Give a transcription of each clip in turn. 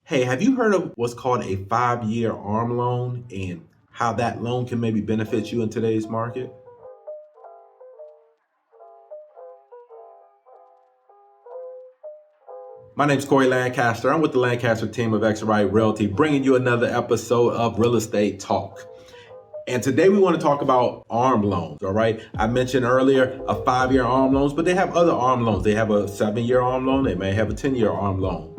Hey, have you heard of what's called a 5-year ARM loan and how that loan can maybe benefit you in today's market? My name's Corey Lancaster. I'm with the Lancaster team of XRI Realty, bringing you another episode of Real Estate Talk. And today we want to talk about ARM loans, all right? I mentioned earlier a 5-year ARM loans, but they have other ARM loans. They have a 7-year ARM loan. They may have a 10-year ARM loan.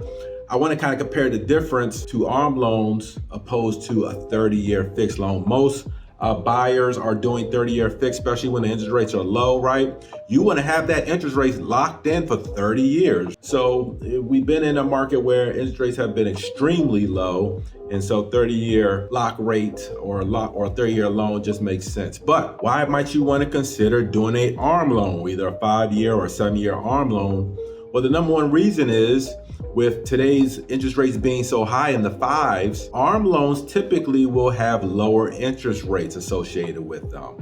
I want to kind of compare the difference to ARM loans opposed to a 30-year fixed loan. Most buyers are doing 30-year fixed, especially when the interest rates are low, right? You want to have that interest rate locked in for 30 years. So we've been in a market where interest rates have been extremely low. And so 30-year lock rate or 30-year loan just makes sense. But why might you want to consider doing an ARM loan, either a 5-year or a 7-year ARM loan? Well, the number one reason is with today's interest rates being so high in the fives, ARM loans typically will have lower interest rates associated with them.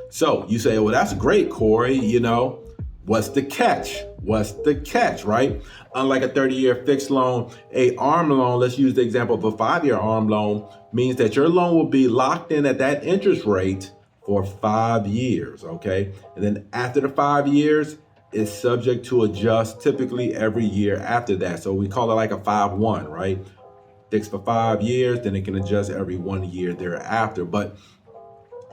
So you say, well, that's great, Corey. What's the catch? What's the catch, right? Unlike a 30-year fixed loan, a ARM loan, let's use the example of a 5-year ARM loan, means that your loan will be locked in at that interest rate for 5 years, okay? And then after the 5 years, is subject to adjust typically every year after that. So we call it like a 5-1, right? Fixed for 5 years, then it can adjust every 1 year thereafter. But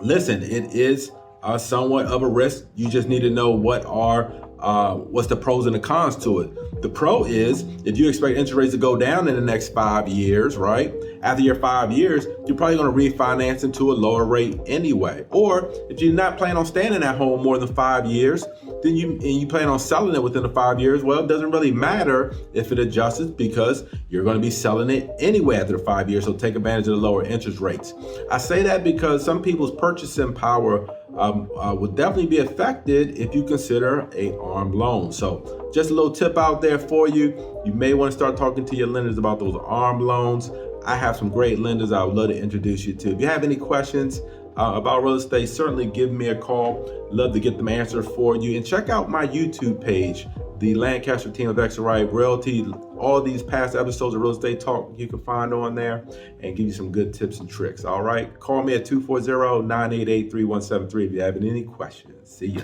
listen, it is somewhat of a risk. You just need to know what's the pros and the cons to it. The pro is if you expect interest rates to go down in the next 5 years, right? After your 5 years, you're probably going to refinance into a lower rate anyway. Or if you're not planning on staying in that home more than 5 years, then you plan on selling it within the 5 years. Well, it doesn't really matter if it adjusts because you're going to be selling it anyway after the 5 years. So take advantage of the lower interest rates. I say that because some people's purchasing power would definitely be affected if you consider a ARM loan. So just a little tip out there for you. You may want to start talking to your lenders about those ARM loans. I have some great lenders I would love to introduce you to. If you have any questions about real estate, certainly give me a call. Love to get them answered for you. And check out my YouTube page, the Lancaster team of XRI Realty. All these past episodes of Real Estate Talk you can find on there and give you some good tips and tricks. All right. Call me at 240-988-3173 if you have any questions. See ya.